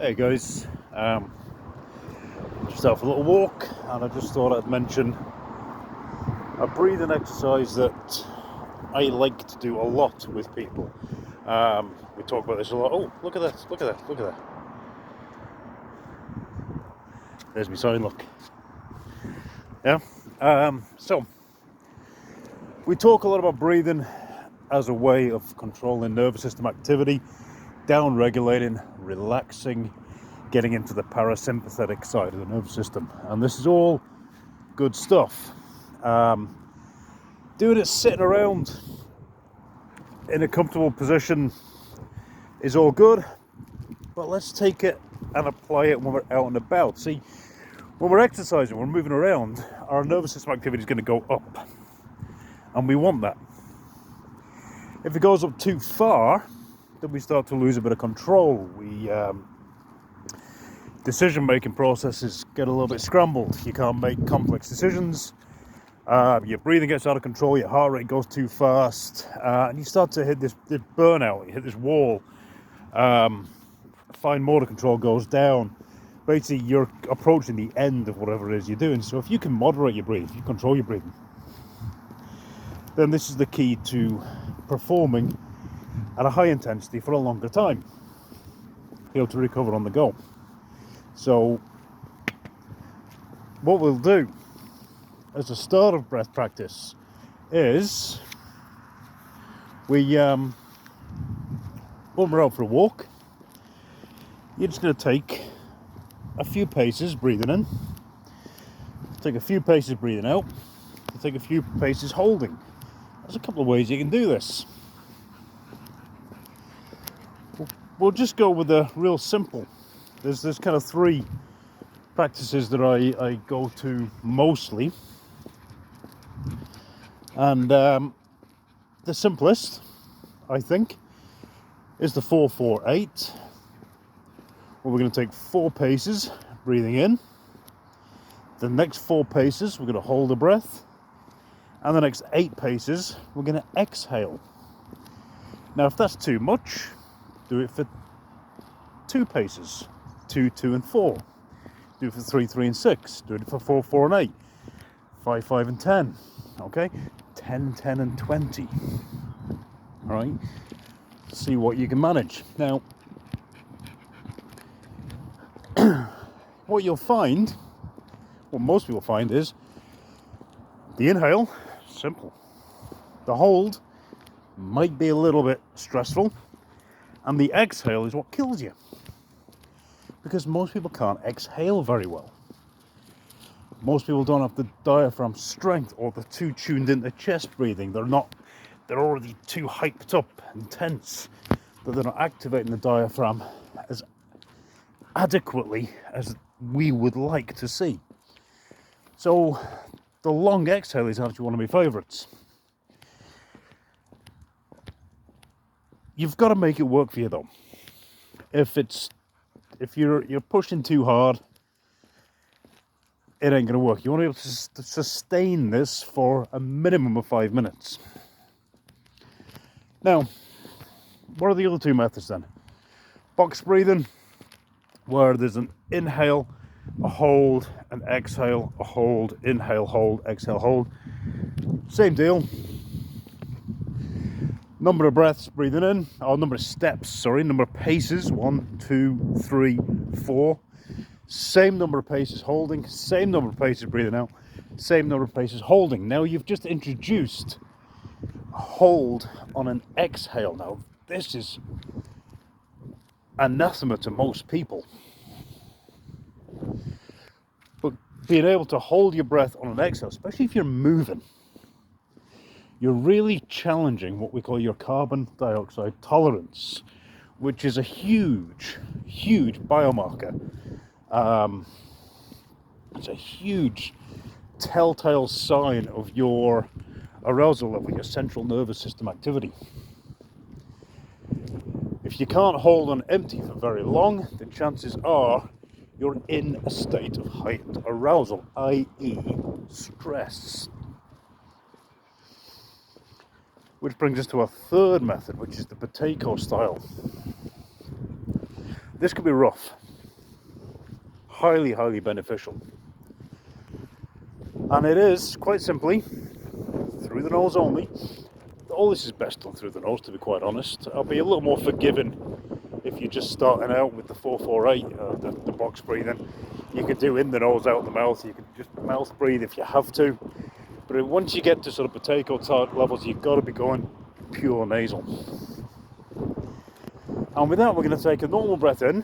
Hey guys, just out for a little walk, and I just thought I'd mention a breathing exercise that I like to do a lot with people. We talk about this a lot. Oh, look at that, look at that, look at that. There's my sign, look. Yeah, so we talk a lot about breathing as a way of controlling nervous system activity, down regulating, relaxing, getting into the parasympathetic side of the nervous system, and this is all good stuff. Doing it sitting around in a comfortable position is all good, but let's take it and apply it when we're out and about. See, when we're exercising, we're moving around, our nervous system activity is going to go up, and we want that. If it goes up too far, then we start to lose a bit of control. Decision-making processes get a little bit scrambled. You can't make complex decisions. Your breathing gets out of control. Your heart rate goes too fast, and you start to hit this burnout. You hit this wall. Fine motor control goes down. Basically, you're approaching the end of whatever it is you're doing. So if you can moderate your breathing, if you control your breathing, then this is the key to performing at a high intensity for a longer time. Be able to recover on the go. So what we'll do as a start of breath practice is when we're out for a walk, you're just going to take a few paces breathing in, take a few paces breathing out, take a few paces holding. There's a couple of ways you can do this. We'll just go with the real simple. There's kind of three practices that I go to mostly, and the simplest, I think, is the 4-4-8, where we're going to take 4 paces breathing in. The next 4 paces we're going to hold the breath, and the next 8 paces we're going to exhale. Now if that's too much, do it for 2 paces, 2, 2 and 4. Do it for 3, 3 and 6. Do it for 4, 4 and 8. 5, 5 and 10. Okay? 10, 10 and 20. Alright? See what you can manage. Now, what you'll find, what most people find, is the inhale, simple. The hold might be a little bit stressful, and the exhale is what kills you, because most people can't exhale very well. Most people don't have the diaphragm strength, or they're too tuned into chest breathing. They're already too hyped up and tense that they're not activating the diaphragm as adequately as we would like to see. So the long exhale is actually one of my favorites. You've got to make it work for you though. If you're pushing too hard, it ain't going to work. You want to be able to sustain this for a minimum of 5 minutes. Now, what are the other 2 methods then? Box breathing, where there's an inhale, a hold, an exhale, a hold, inhale, hold, exhale, hold. Same deal. Number of breaths breathing in, or number of paces, 1, 2, 3, 4. Same number of paces holding, same number of paces breathing out, same number of paces holding. Now you've just introduced a hold on an exhale. Now this is anathema to most people. But being able to hold your breath on an exhale, especially if you're moving, you're really challenging what we call your carbon dioxide tolerance, which is a huge, huge biomarker. It's a huge telltale sign of your arousal level, your central nervous system activity. If you can't hold on empty for very long, the chances are you're in a state of heightened arousal, i.e. stress. Which brings us to our third method, which is the potato style. This could be rough. highly, highly beneficial. And it is, quite simply, through the nose only. All this is best done through the nose, to be quite honest. I'll be a little more forgiving if you're just starting out with the 448, the box breathing. You could do in the nose, out the mouth. You can just mouth breathe if you have to. But once you get to sort of potato type levels, you've got to be going pure nasal. And with that, we're going to take a normal breath in,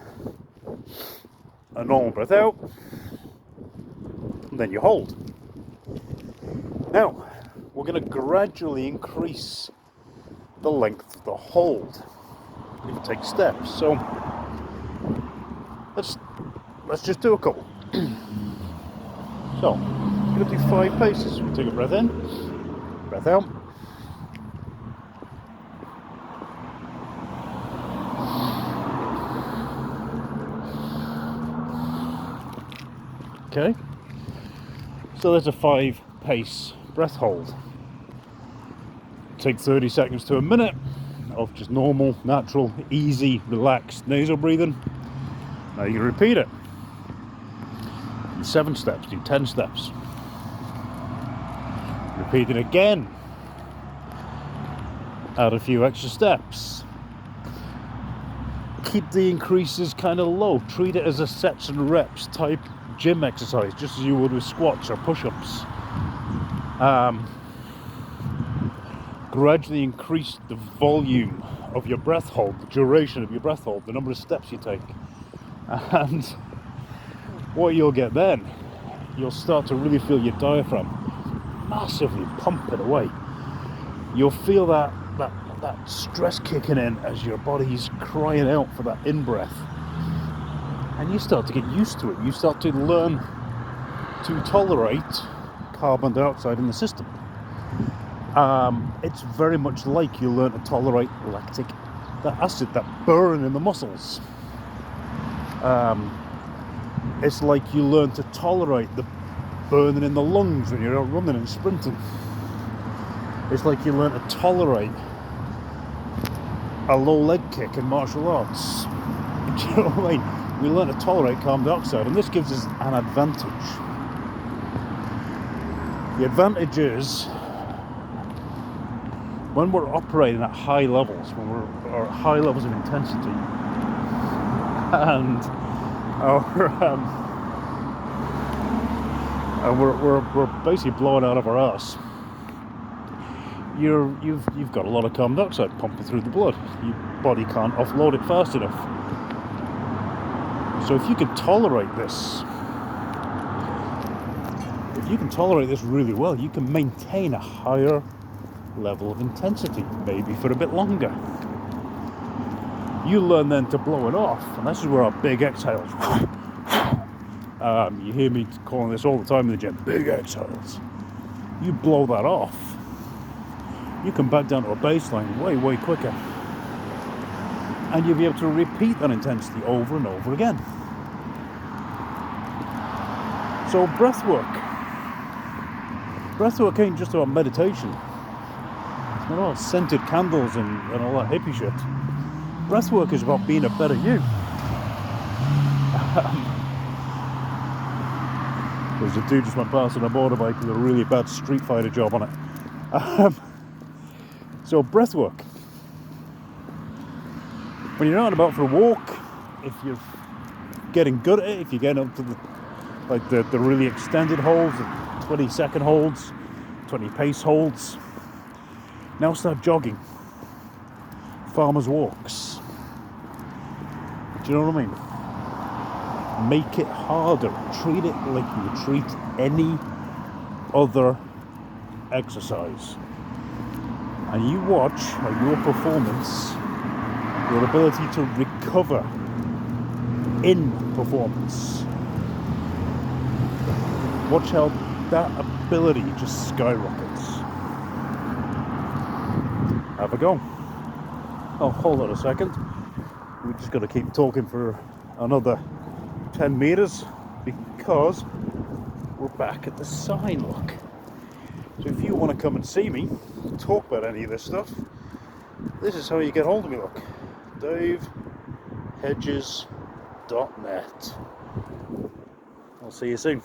a normal breath out, and then you hold. Now, we're going to gradually increase the length of the hold. You can take steps. So let's just do a couple. So, I'm going to do 5 paces. We'll take a breath in, breath out. Okay, so there's a 5 pace breath hold. Take 30 seconds to a minute of just normal, natural, easy, relaxed nasal breathing. Now you can repeat it. Do 7 steps, do 10 steps. Repeat it again. Add a few extra steps. Keep the increases kind of low. Treat it as a sets and reps type gym exercise, just as you would with squats or push-ups. Gradually increase the volume of your breath hold, the duration of your breath hold, the number of steps you take. And what you'll get then, you'll start to really feel your diaphragm massively pump it away. You'll feel that stress kicking in as your body's crying out for that in-breath. And you start to get used to it. You start to learn to tolerate carbon dioxide in the system. It's very much like you learn to tolerate lactic acid, that burn in the muscles. It's like you learn to tolerate the burning in the lungs when you're out running and sprinting. It's like you learn to tolerate a low leg kick in martial arts. Do you know what I mean? We learn to tolerate carbon dioxide, and this gives us an advantage. The advantage is when we're operating at high levels, when we're at high levels of intensity, and we're basically blowing out of our ass. You've got a lot of carbon dioxide pumping through the blood. Your body can't offload it fast enough. So if you can tolerate this, really well, you can maintain a higher level of intensity, maybe for a bit longer. You learn then to blow it off, and this is where our big exhales. You hear me calling this all the time in the gym, big exhales. You blow that off, you come back down to a baseline way quicker, and you'll be able to repeat that intensity over and over again. So breath work ain't just about meditation. It's not all scented candles and all that hippie shit. Breath work is about being a better you. There's a dude just went past on a motorbike with a really bad Street Fighter job on it. So breath work. When you're out and about for a walk, if you're getting good at it, if you're getting up to the really extended holds, the 20-second holds, 20 pace holds, now start jogging, farmers walks. Do you know what I mean? Make it harder. Treat it like you would treat any other exercise. And you watch how your performance, your ability to recover in performance, watch how that ability just skyrockets. Have a go. Oh, hold on a second. We just got to keep talking for another 10 meters because we're back at the sign, look. So if you want to come and see me, talk about any of this stuff, this is how you get hold of me, look. DaveHedges.net. I'll see you soon.